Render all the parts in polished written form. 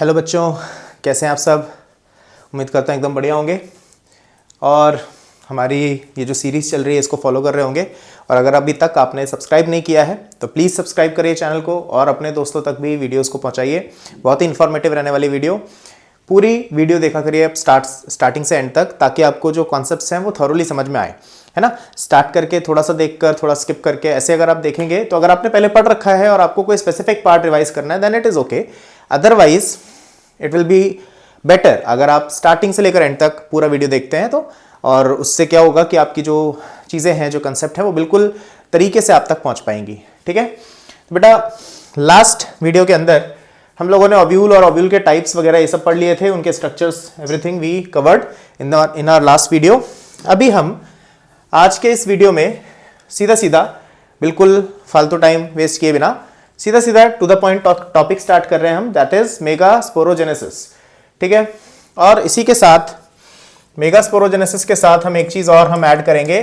Hello बच्चों, कैसे हैं आप सब। उम्मीद करता हूँ एकदम बढ़िया होंगे और हमारी ये जो सीरीज़ चल रही है इसको फॉलो कर रहे होंगे। और अगर अभी तक आपने सब्सक्राइब नहीं किया है तो प्लीज़ सब्सक्राइब करिए चैनल को और अपने दोस्तों तक भी वीडियोस को पहुंचाइए। बहुत ही इन्फॉर्मेटिव रहने वाली वीडियो, पूरी वीडियो देखा करिए आप स्टार्टिंग से एंड तक, ताकि आपको जो कॉन्सेप्ट्स हैं वो थॉरोली समझ में आए, है ना। स्टार्ट करके थोड़ा सा देखकर थोड़ा स्किप करके ऐसे अगर आप देखेंगे तो अगर आपने पहले पढ़ रखा है और आपको कोई स्पेसिफिक पार्ट रिवाइज करना है then it is okay, otherwise it will be better अगर आप स्टार्टिंग से लेकर एंड तक पूरा वीडियो देखते हैं तो। और उससे क्या होगा कि आपकी जो चीज़ें हैं, जो कंसेप्ट है वो बिल्कुल तरीके से आप तक पहुंच पाएंगी। ठीक है, तो बेटा लास्ट वीडियो के अंदर हम लोगों ने ओव्यूल और ओव्यूल के टाइप्स वगैरह ये सब पढ़ लिए थे, उनके structures everything we covered in our last video. अभी हम आज के इस वीडियो में सीधा सीधा बिल्कुल फालतू टाइम वेस्ट किए बिना सीधा सीधा to the point topic start कर रहे हैं हम, दैट इज मेगास्पोरोजेनेसिस। ठीक है, और इसी के साथ मेगास्पोरोजेनेसिस के साथ हम एक चीज और हम ऐड करेंगे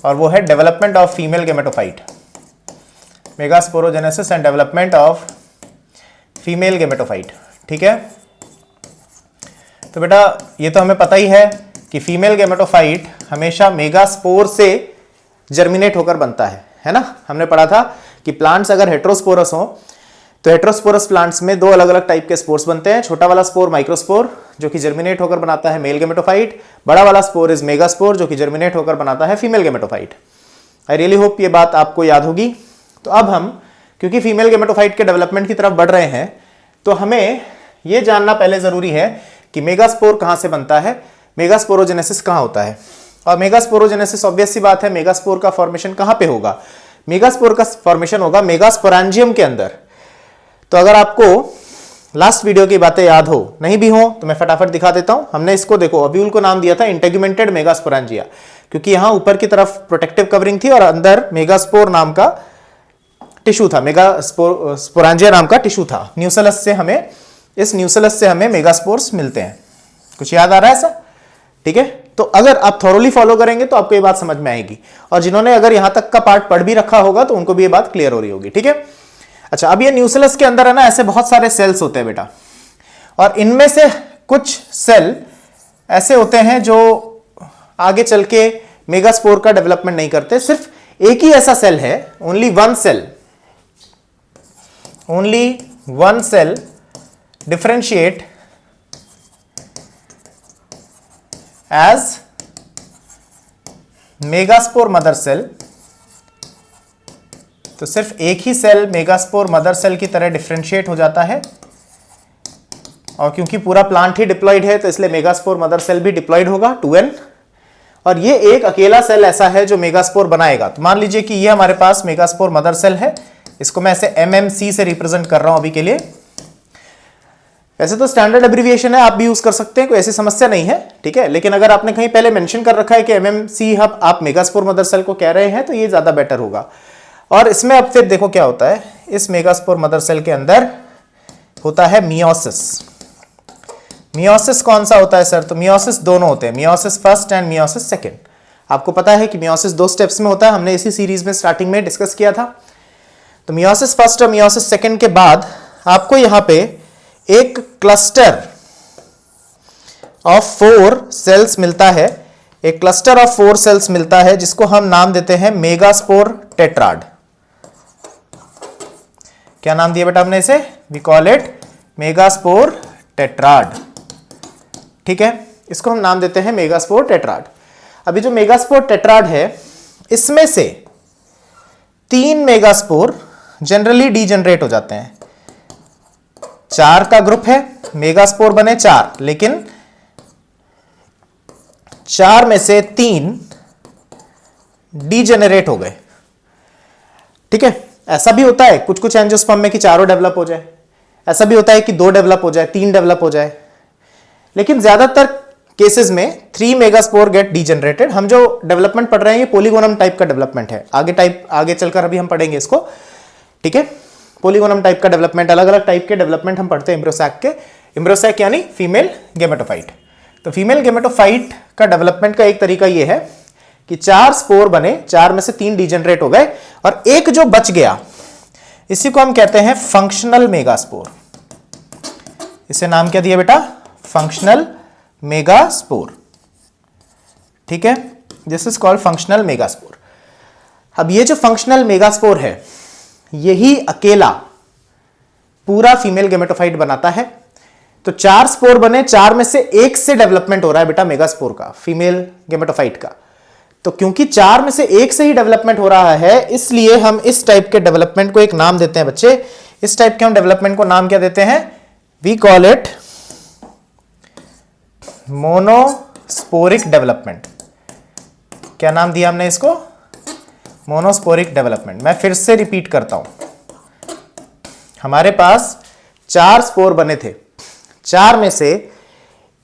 और वो है development of female gametophyte. Megasporogenesis and development of female gametophyte. ठीक है, तो बेटा ये तो हमें पता ही है कि फीमेल गेमेटोफाइट हमेशा मेगास्पोर से जर्मिनेट होकर बनता है ना। हमने पढ़ा था कि प्लांट्स अगर हेट्रोस्पोरस हो तो हेट्रोस्पोरस प्लांट्स में दो अलग अलग टाइप के स्पोर्स बनते हैं। छोटा वाला स्पोर माइक्रोस्पोर जो कि जर्मिनेट होकर बनाता है मेल गेमेटोफाइट, बड़ा वाला स्पोर इज मेगास्पोर जो कि जर्मिनेट होकर बनाता है female gametophyte. I really hope ये बात आपको याद होगी। तो अब हम क्योंकि फीमेल गेमेटोफाइट के डेवलपमेंट की तरफ बढ़ रहे हैं तो हमें यह जानना पहले जरूरी है कि मेगास्पोर कहां से बनता है, मेगास्पोरोजेनेसिस कहां होता है। और मेगास्पोरोजेनेसिस ऑब्वियस सी बात है, मेगास्पोर का फॉर्मेशन कहां पे होगा, मेगास्पोर का फॉर्मेशन होगा मेगास्पोरेंजियम के अंदर। तो अगर आपको लास्ट वीडियो की बातें याद हो, नहीं भी हो तो मैं फटाफट दिखा देता हूं। हमने इसको देखो ओव्यूल को नाम दिया था इंटेगुमेंटेड मेगास्पोरेंजिया, क्योंकि यहां ऊपर की तरफ प्रोटेक्टिव कवरिंग थी और अंदर मेगास्पोर नाम का टिश्यू था, मेगास्पोरेंजिया नाम का टिश्यू था। न्यूसेलस से हमें, इस न्यूसेलस से हमें मेगास्पोर्स मिलते हैं। कुछ याद आ रहा है ऐसा? ठीक है, तो अगर आप थॉरोली फॉलो करेंगे तो आपको ये बात समझ में आएगी, और जिन्होंने अगर यहां तक का पार्ट पढ़ भी रखा होगा तो उनको भी ये बात क्लियर हो रही होगी। ठीक है, अच्छा अब ये न्यूसेलस के अंदर है ना, ऐसे बहुत सारे सेल्स होते हैं बेटा, और इनमें से कुछ सेल ऐसे होते हैं जो आगे चल के मेगास्पोर का डेवलपमेंट नहीं करते। सिर्फ एक ही ऐसा सेल है, only one cell differentiate as megaspore mother cell. तो सिर्फ एक ही सेल मेगास्पोर मदर सेल की तरह डिफरेंशिएट हो जाता है, और क्योंकि पूरा प्लांट ही डिप्लॉयड है तो इसलिए मेगास्पोर मदर सेल भी डिप्लॉयड होगा 2n। और ये एक अकेला सेल ऐसा है जो मेगास्पोर बनाएगा। तो मान लीजिए कि ये हमारे पास मेगास्पोर मदर सेल है, इसको मैं ऐसे MMC से रिप्रेजेंट कर रहा हूं अभी के लिए। वैसे तो स्टैंडर्ड एब्रिविएशन है, आप भी यूज कर सकते हैं, कोई ऐसी समस्या नहीं है। ठीक है, लेकिन अगर आपने कहीं पहले मेंशन कर रखा है कि MMC आप मेगास्पोर मदर सेल को कह रहे हैं तो ये ज्यादा बेटर होगा। और इसमें अब फिर देखो क्या होता है, इस मेगास्पोर मदर सेल के अंदर होता है मियोसिस। मियोसिस कौन सा होता है सर? तो मियोसिस दोनों होते हैं, meiosis first and meiosis second. आपको पता है कि मियोसिस 2 स्टेप्स में होता है, हमने इसी सीरीज में स्टार्टिंग में डिस्कस किया था। तो मियोसिस फर्स्ट और मियोसिस सेकेंड के बाद आपको यहां पे एक क्लस्टर ऑफ 4 सेल्स मिलता है, एक क्लस्टर ऑफ 4 सेल्स मिलता है जिसको हम नाम देते हैं मेगास्पोर टेट्राड। क्या नाम दिया बेटा हमने इसे? We call it megaspore tetrad. ठीक है, इसको हम नाम देते हैं मेगास्पोर टेट्राड। अभी जो मेगास्पोर टेट्राड है इसमें से 3 मेगास्पोर जनरली डीजनरेट हो जाते हैं। 4 का ग्रुप है, मेगास्पोर बने 4, लेकिन 4 में से 3 डीजेनरेट हो गए। ठीक है, ऐसा भी होता है कुछ कुछ एंजियोस्पर्म में कि चारों डेवलप हो जाए, ऐसा भी होता है कि 2 डेवलप हो जाए, 3 डेवलप हो जाए, लेकिन ज्यादातर केसेस में 3 मेगास्पोर गेट डीजेनरेटेड। हम जो डेवलपमेंट पढ़ रहे हैं ये पोलीगोनम टाइप का डेवलपमेंट है, आगे चलकर अभी हम पढ़ेंगे इसको। ठीक है, पोलीगोनम टाइप का डेवलपमेंट, अलग अलग टाइप के डेवलपमेंट हम पढ़ते हैं एम्ब्रियोसैक के। एम्ब्रियोसैक यानी फीमेल गेमेटोफाइट। तो फीमेल गेमेटोफाइट का डेवलपमेंट का एक तरीका यह है कि 4 स्पोर बने, 4 में से 3 डीजनरेट हो गए और एक जो बच गया इसी को हम कहते हैं फंक्शनल मेगास्पोर। इसे नाम क्या दिया बेटा? Functional megaspore. ठीक है, this is called functional megaspore. अब ये जो फंक्शनल मेगास्पोर है, यही अकेला पूरा फीमेल गेमेटोफाइट बनाता है। तो 4 स्पोर बने, 4 में से एक से डेवलपमेंट हो रहा है बेटा मेगास्पोर का, फीमेल गेमेटोफाइट का। तो क्योंकि 4 में से एक से ही डेवलपमेंट हो रहा है, इसलिए हम इस टाइप के डेवलपमेंट को एक नाम देते हैं बच्चे। इस टाइप के हम डेवलपमेंट को नाम क्या देते हैं? We call it monosporic development. क्या नाम दिया हमने इसको? Monosporic development. मैं फिर से रिपीट करता हूं, हमारे पास 4 स्पोर बने थे, 4 में से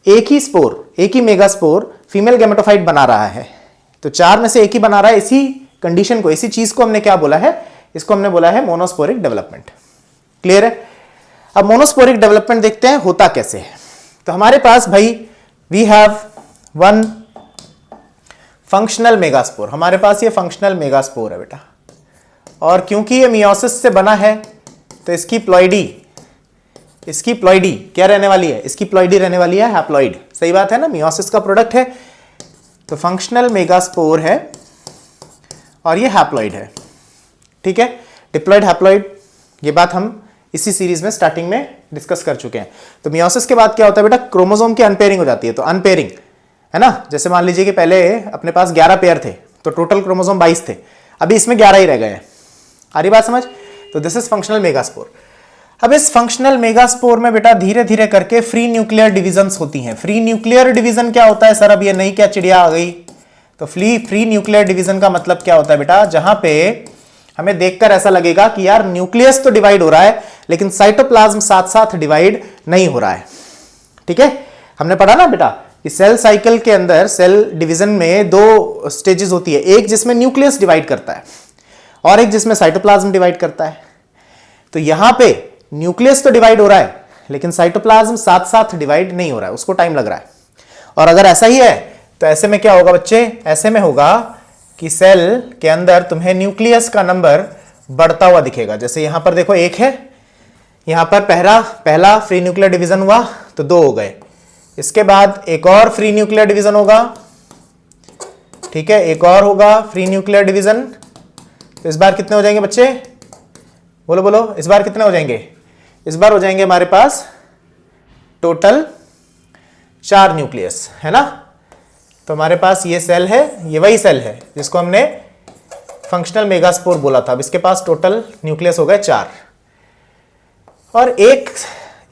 एक ही स्पोर, एक ही मेगास्पोर फीमेल गेमेटोफाइट बना रहा है। तो 4 में से एक ही बना रहा है। इसी कंडीशन को, इसी चीज को हमने क्या बोला है? इसको हमने बोला है मोनोस्पोरिक डेवलपमेंट। क्लियर है? अब मोनोस्पोरिक डेवलपमेंट देखते हैं होता कैसे है। तो हमारे पास भाई we have one functional megaspore. हमारे पास ये फंक्शनल मेगास्पोर है बेटा, और क्योंकि ये मियोसिस से बना है तो इसकी प्लॉइडी क्या रहने वाली है? इसकी प्लॉइडी रहने वाली है हैप्लॉइड। सही बात है ना, मियोसिस का प्रोडक्ट है। तो फंक्शनल मेगास्पोर है और ये हैप्लॉइड है। ठीक है, डिप्लॉइड हैप्लॉइड, ये बात हम इसी सीरीज में स्टार्टिंग में डिस्कस कर चुके हैं। तो मियोसिस के बाद क्या होता है बेटा? क्रोमोसोम की अनपेयरिंग हो जाती है। तो अनपेयरिंग है ना, जैसे मान लीजिए कि पहले अपने पास 11 पेयर थे, तो टोटल क्रोमोसोम 22 थे, अभी इसमें 11 ही रह गए हैं। आ रही बात समझ? तो दिस इज फंक्शनल मेगास्पोर। अब इस फंक्शनल मेगास्पोर में बेटा धीरे धीरे करके फ्री न्यूक्लियर डिविजन्स होती हैं। फ्री न्यूक्लियर डिवीजन क्या होता है सर? अब ये नई क्या चिड़िया आ गई? तो फ्री न्यूक्लियर डिवीजन का मतलब क्या होता है बेटा? जहां पे हमें देखकर ऐसा लगेगा कि यार न्यूक्लियस तो डिवाइड हो रहा है, लेकिन साइटोप्लाज्म साथ साथ डिवाइड नहीं हो रहा है। ठीक है, हमने पढ़ा ना बेटा कि सेल साइकिल के अंदर सेल डिवीजन में 2 स्टेजेस होती है, एक जिसमें न्यूक्लियस डिवाइड करता है और एक जिसमें साइटोप्लाज्म डिवाइड करता है। तो यहां पे न्यूक्लियस तो डिवाइड हो रहा है, लेकिन साइटोप्लाज्म साथ साथ डिवाइड नहीं हो रहा है, उसको टाइम लग रहा है। और अगर ऐसा ही है तो ऐसे में क्या होगा बच्चे? ऐसे में होगा कि सेल के अंदर तुम्हें न्यूक्लियस का नंबर बढ़ता हुआ दिखेगा। जैसे यहां पर देखो 1 है, यहां पर पहला फ्री न्यूक्लियर डिवीजन हुआ तो 2 हो गए। इसके बाद एक और फ्री न्यूक्लियर डिवीजन होगा, ठीक है, एक और होगा फ्री न्यूक्लियर डिवीजन। तो इस बार कितने हो जाएंगे बच्चे? बोलो बोलो, इस बार कितने हो जाएंगे? इस बार हो जाएंगे हमारे पास टोटल 4 न्यूक्लियस, है ना। तो हमारे पास ये सेल है, ये वही सेल है जिसको हमने फंक्शनल मेगास्पोर बोला था। अब इसके पास टोटल न्यूक्लियस हो गए 4, और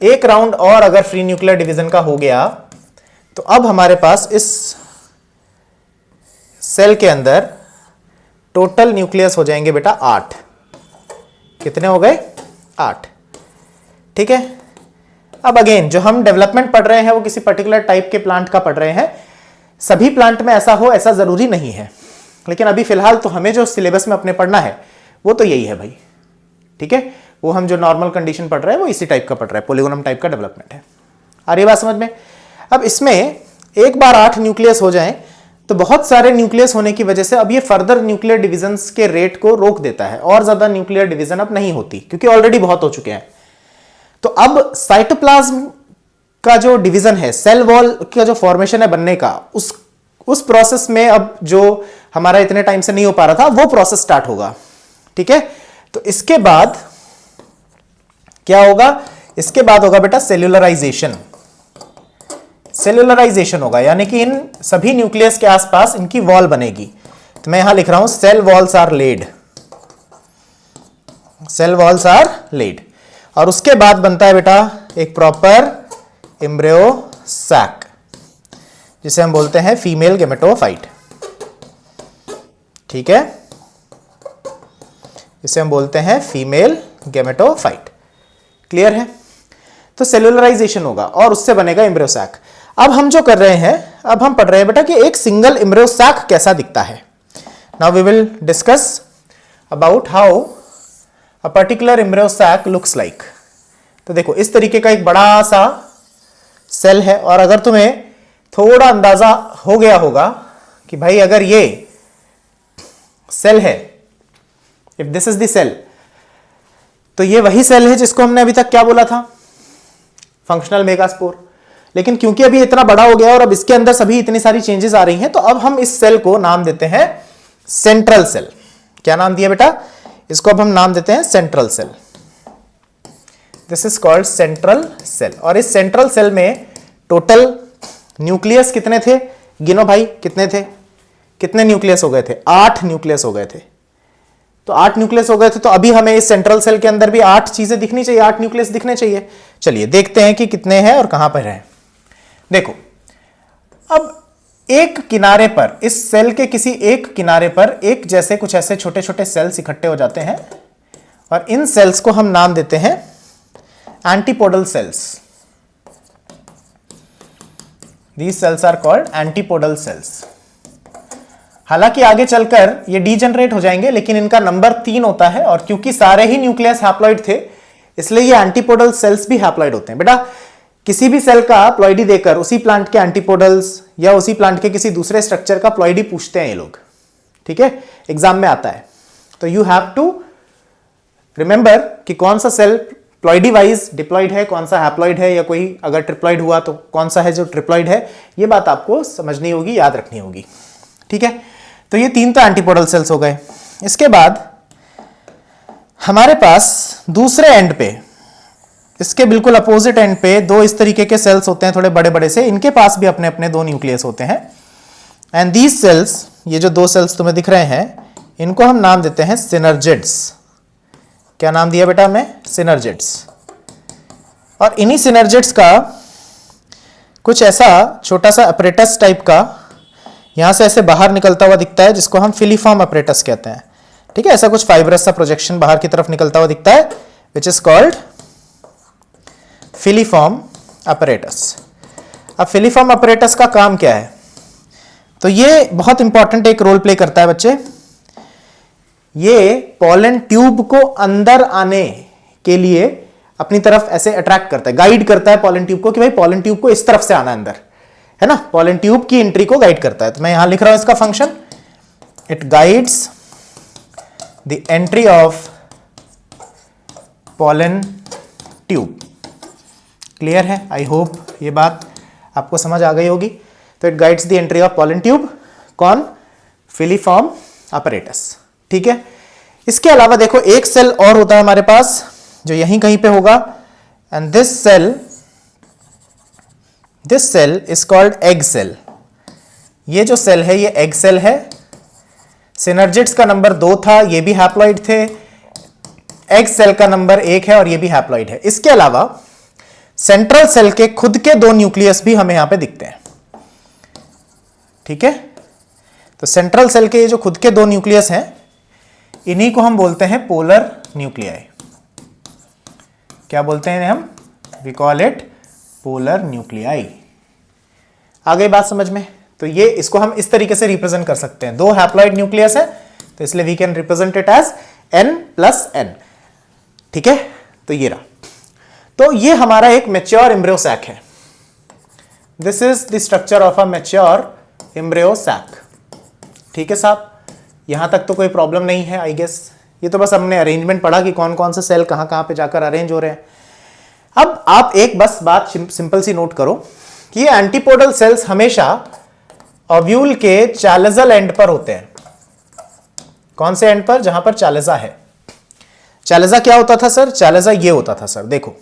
एक राउंड और अगर फ्री न्यूक्लियर डिवीजन का हो गया तो अब हमारे पास इस सेल के अंदर टोटल न्यूक्लियस हो जाएंगे बेटा 8। कितने हो गए? 8। ठीक है। अब अगेन जो हम डेवलपमेंट पढ़ रहे हैं वो किसी पर्टिकुलर टाइप के प्लांट का पढ़ रहे हैं। सभी प्लांट में ऐसा हो ऐसा जरूरी नहीं है, लेकिन अभी फिलहाल तो हमें जो सिलेबस में अपने पढ़ना है वो तो यही है भाई। ठीक है, वो हम जो नॉर्मल कंडीशन पढ़ रहे हैं वो इसी टाइप का पढ़ रहे हैं, पोलिगोनम टाइप का डेवलपमेंट है। आ रही बात समझ में? अब इसमें एक बार 8 न्यूक्लियस हो जाएं तो बहुत सारे न्यूक्लियस होने की वजह से अब ये फर्दर न्यूक्लियर डिविजन्स के रेट को रोक देता है, और ज्यादा न्यूक्लियर डिवीजन अब नहीं होती क्योंकि ऑलरेडी बहुत हो चुके हैं। तो अब साइटोप्लाज्म का जो डिवीजन है, सेल वॉल का जो फॉर्मेशन है बनने का, उस प्रोसेस में अब जो हमारा इतने टाइम से नहीं हो पा रहा था वो प्रोसेस स्टार्ट होगा। ठीक है, तो इसके बाद क्या होगा? इसके बाद होगा बेटा सेल्यूलराइजेशन। सेल्यूलराइजेशन होगा, यानी कि इन सभी न्यूक्लियस के आसपास इनकी वॉल बनेगी। तो मैं यहां लिख रहा हूं cell walls are laid, cell walls are laid. और उसके बाद बनता है बेटा एक प्रॉपर एम्ब्रियो सैक, जिसे हम बोलते हैं फीमेल गेमेटोफाइट। ठीक है, इसे हम बोलते हैं फीमेल गेमेटोफाइट। क्लियर है? तो सेल्यूलराइजेशन होगा और उससे बनेगा एम्ब्रियो सैक। अब हम जो कर रहे हैं, अब हम पढ़ रहे हैं बेटा कि एक सिंगल एम्ब्रियो सैक कैसा दिखता है। Now we will discuss about how a particular embryo sac looks like. तो देखो इस तरीके का एक बड़ा सा सेल है, और अगर तुम्हें थोड़ा अंदाजा हो गया होगा कि भाई अगर ये सेल है, if this is the cell, तो ये वही सेल है जिसको हमने अभी तक क्या बोला था? Functional megaspore. लेकिन क्योंकि अभी इतना बड़ा हो गया और अब इसके अंदर सभी इतनी सारी चेंजेस आ रही हैं, तो अब हम इस सेल को नाम देते हैं सेंट्रल सेल। क्या नाम दिया बेटा? इसको अब हम नाम देते हैं central cell. This is called central cell. और इस सेंट्रल सेल में टोटल न्यूक्लियस कितने थे? गिनो भाई, कितने थे? कितने न्यूक्लियस हो गए थे? 8 न्यूक्लियस हो गए थे। तो 8 न्यूक्लियस हो गए थे, तो अभी हमें इस सेंट्रल सेल के अंदर भी 8 चीजें दिखनी चाहिए, 8 न्यूक्लियस दिखने चाहिए। चलिए देखते हैं कि कितने हैं और कहां पर हैं। देखो, अब एक किनारे पर, इस सेल के किसी एक किनारे पर एक जैसे कुछ ऐसे छोटे छोटे सेल्स इकट्ठे हो जाते हैं और इन सेल्स को हम नाम देते हैं antipodal cells. These cells are called antipodal cells। हालांकि आगे चलकर ये डीजेनरेट हो जाएंगे, लेकिन इनका नंबर 3 होता है और क्योंकि सारे ही न्यूक्लियस हैप्लॉइड थे, इसलिए ये एंटीपोडल सेल्स भी हैप्लॉइड होते हैं। बेटा, किसी भी सेल का प्लॉइडी देकर उसी प्लांट के एंटीपोडल्स या उसी प्लांट के किसी दूसरे स्ट्रक्चर का प्लॉइडी पूछते हैं ये लोग, ठीक है, एग्जाम में आता है। तो यू हैव टू रिमेंबर कि कौन सा सेल प्लॉइडी वाइज डिप्लॉइड है, कौन सा हैप्लॉइड है, या कोई अगर ट्रिप्लॉइड हुआ तो कौन सा है जो ट्रिप्लॉइड है। ये बात आपको समझनी होगी, याद रखनी होगी, ठीक है। तो ये 3 तो एंटीपोडल सेल्स हो गए। इसके बाद हमारे पास दूसरे एंड पे, इसके बिल्कुल अपोजिट एंड पे 2 इस तरीके के सेल्स होते हैं, थोड़े बड़े बड़े से। इनके पास भी अपने अपने 2 न्यूक्लियस होते हैं। एंड दीज सेल्स, ये जो 2 सेल्स तुम्हें दिख रहे हैं, इनको हम नाम देते हैं सिनर्जिड्स। क्या नाम दिया बेटा हमने? सिनर्जिड्स। और इन्हीं सिनर्जिड्स का कुछ ऐसा छोटा सा अपरेटस टाइप का यहां से ऐसे बाहर निकलता हुआ दिखता है, जिसको हम फिलीफॉर्म अपरेटस कहते हैं, ठीक है। ऐसा कुछ फाइब्रस सा प्रोजेक्शन बाहर की तरफ निकलता हुआ दिखता है, which is called filiform apparatus. अब फिलीफॉर्म अपरेटस का काम क्या है? तो ये बहुत इंपॉर्टेंट एक रोल प्ले करता है बच्चे। ये पॉलन ट्यूब को अंदर आने के लिए अपनी तरफ ऐसे अट्रैक्ट करता है, गाइड करता है पॉलन ट्यूब को कि भाई पॉलन ट्यूब को इस तरफ से आना अंदर, है ना। पॉलन ट्यूब की एंट्री को गाइड करता है। तो मैं यहां लिख रहा हूं इसका फंक्शन, it guides the entry of pollen tube. Clear है? आई होप ये बात आपको समझ आ गई होगी। तो it guides the entry of pollen tube, कौन? फिलीफॉर्म अपरेटस, ठीक है। इसके अलावा देखो एक सेल और होता है हमारे पास जो यहीं कहीं पे होगा, and this cell is called egg cell. ये जो सेल है ये एग सेल है। सिनर्जिड्स का नंबर 2 था, ये भी हैप्लॉइड थे। एग सेल का नंबर 1 है और ये भी हैप्लॉइड है। इसके अलावा सेंट्रल सेल के खुद के 2 न्यूक्लियस भी हमें यहां पे दिखते हैं, ठीक है। तो सेंट्रल सेल के ये जो खुद के 2 न्यूक्लियस हैं, इन्हीं को हम बोलते हैं पोलर न्यूक्लियाई। क्या बोलते हैं हम? We call it polar nuclei. आ गई बात समझ में? तो ये इसको हम इस तरीके से रिप्रेजेंट कर सकते हैं। 2 हैप्लॉइड न्यूक्लियस है, तो इसलिए we can represent it as N+N, ठीक है। तो ये रहा। तो ये हमारा एक मैच्योर एम्ब्रियो सैक है। This is the structure of a mature embryo sac, ठीक है साहब। यहां तक तो कोई प्रॉब्लम नहीं है आई गेस। ये तो बस हमने अरेंजमेंट पढ़ा कि कौन कौन से सेल कहां कहां पे जाकर अरेंज हो रहे हैं। अब आप एक बस बात सिंपल सी नोट करो कि ये एंटीपोडल सेल्स हमेशा ओव्यूल के चैलेजल एंड पर होते हैं। कौन से एंड पर? जहां पर चैलेजा है। चैलेजा क्या होता था सर? चैलेजा ये होता था सर, देखो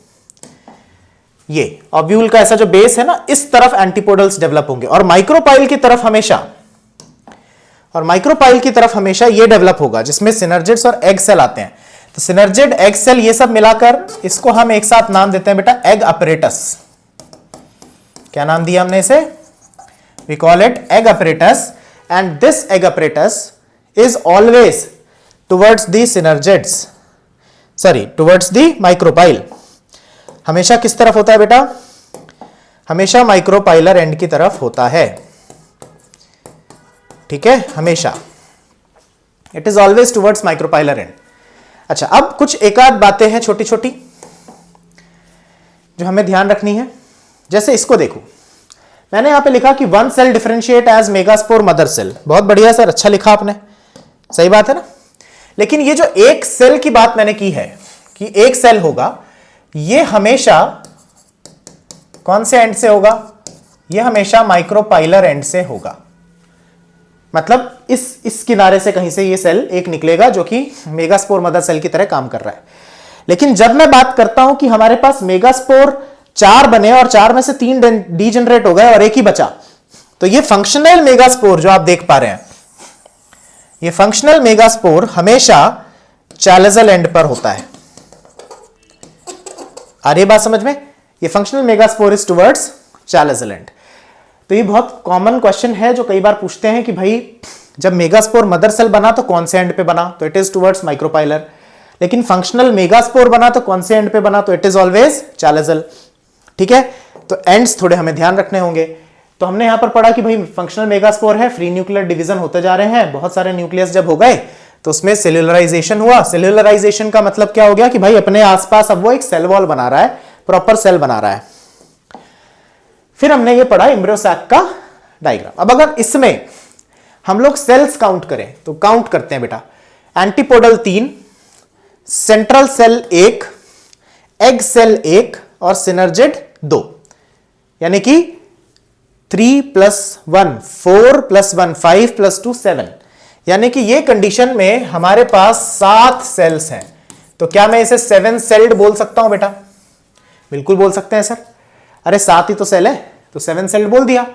ये ओव्यूल का ऐसा जो बेस है ना, इस तरफ एंटीपोडल्स डेवलप होंगे और माइक्रोपाइल की तरफ हमेशा ये डेवलप होगा जिसमें सिनर्जिड्स और एग सेल आते हैं। तो सिनर्जिड, एग सेल, ये सब मिलाकर इसको हम एक साथ नाम देते हैं बेटा एग अपरेटस। क्या नाम दिया हमने इसे? We call it egg apparatus. And this egg apparatus is always towards the synergids, sorry towards the micropyle. हमेशा किस तरफ होता है बेटा? हमेशा माइक्रोपाइलर एंड की तरफ होता है, ठीक है, हमेशा। It is always towards micropylar and. अच्छा, अब कुछ एक आध बातें हैं छोटी छोटी जो हमें ध्यान रखनी है। जैसे इसको देखो, मैंने यहां पे लिखा कि 1 cell differentiate as megaspore mother cell. बहुत बढ़िया सर, अच्छा लिखा आपने, सही बात है ना। लेकिन ये जो एक सेल की बात मैंने की है कि एक सेल होगा, ये हमेशा कौन से एंड से होगा? ये हमेशा माइक्रोपाइलर एंड से होगा, मतलब इस किनारे से कहीं से ये सेल एक निकलेगा जो कि मेगास्पोर मदर सेल की तरह काम कर रहा है। लेकिन जब मैं बात करता हूं कि हमारे पास मेगास्पोर 4 बने और 4 में से 3 डीजनरेट हो गए और एक ही बचा, तो ये फंक्शनल मेगास्पोर जो आप देख पा रहे हैं, ये फंक्शनल मेगास्पोर हमेशा चैलेजल एंड पर होता है। आ रही बात समझ में? ये functional megaspore is towards chalazal and. तो ये बहुत कॉमन क्वेश्चन है जो कई बार पूछते हैं कि भाई जब मेगास्पोर मदर सेल बना तो कौन से एंड पे बना? तो इट इज टुवर्ड्स माइक्रोपाइलर। लेकिन फंक्शनल मेगास्पोर बना तो कौन से एंड पे बना? तो इट इज ऑलवेज चैलेजल। ठीक है, तो एंड्स थोड़े हमें ध्यान रखने होंगे। तो हमने यहां पर पढ़ा कि भाई फंक्शनल मेगास्पोर है, फ्री न्यूक्लियर डिवीजन होते जा रहे हैं, बहुत सारे न्यूक्लियस जब हो गए तो उसमें सेल्यूलराइजेशन हुआ। सेल्यूलराइजेशन का मतलब क्या हो गया कि भाई अपने आसपास अब वो एक सेल वॉल बना रहा है, प्रॉपर सेल बना रहा है। फिर हमने ये पढ़ा एम्ब्रियो सैक का डायग्राम। अब अगर इसमें हम लोग सेल्स काउंट करें तो काउंट करते हैं बेटा, antipodal 3, central cell 1, egg cell 1 और सिनर्जिड 2, यानी कि 3 + 1 4 + 1 5 + 2 7, यानी कि ये कंडीशन में हमारे पास 7 सेल्स हैं। तो क्या मैं इसे 7 सेल्ड बोल सकता हूं बेटा? बिल्कुल बोल सकते हैं सर, अरे 7 ही तो सेल है, तो 7 सेल्ड बोल दिया।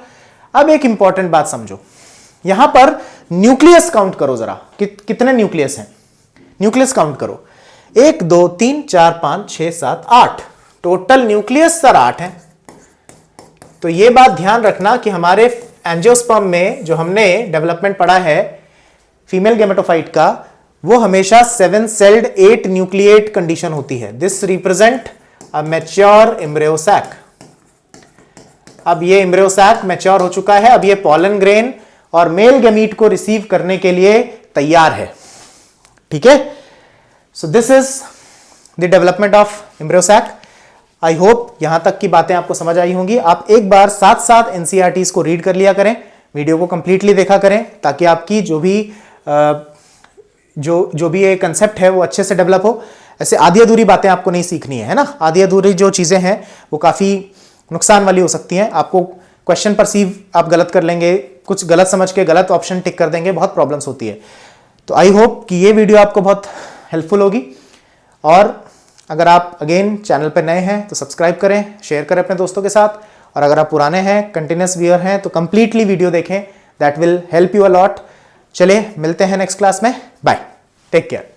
अब एक इंपॉर्टेंट बात समझो, यहां पर न्यूक्लियस काउंट करो जरा, कितने न्यूक्लियस हैं? न्यूक्लियस काउंट करो, 1 2 3 4 5 6 7 8, टोटल न्यूक्लियस सर 8 है। तो ये बात ध्यान रखना कि हमारे एंजियोस्पर्म में जो हमने डेवलपमेंट पढ़ा है फीमेल गेमेटोफाइट का, वो हमेशा 7 सेल्ड 8 न्यूक्लिएट कंडीशन होती है। This represent a mature embryo sac. अब ये एम्ब्रियो सैक मैच्योर हो चुका है, अब ये पॉलन ग्रेन और मेल गैमीट को रिसीव करने के लिए तैयार है। ठीक है, so this is the development of embryo sac. I hope यहां तक की बातें आपको समझ आई होंगी। आप एक बार साथ साथ एनसीईआरटीज को रीड कर लिया करें, वीडियो को कंप्लीटली देखा करें, ताकि आपकी जो भी ये कंसेप्ट है वो अच्छे से डेवलप हो। ऐसे आधी अधूरी बातें आपको नहीं सीखनी है ना, आधी अधूरी जो चीजें हैं वो काफी नुकसान वाली हो सकती हैं। आपको क्वेश्चन परसीव आप गलत कर लेंगे, कुछ गलत समझ के गलत ऑप्शन टिक कर देंगे, बहुत प्रॉब्लम्स होती है। तो आई होप कि ये वीडियो आपको बहुत हेल्पफुल होगी। और अगर आप अगेन चैनल पर नए हैं तो सब्सक्राइब करें, शेयर करें अपने दोस्तों के साथ, और अगर आप पुराने हैं, कंटिन्यूस व्यूअर हैं, तो कंप्लीटली वीडियो देखें, that will help you a lot. चलिए मिलते हैं नेक्स्ट क्लास में, बाय, टेक केयर।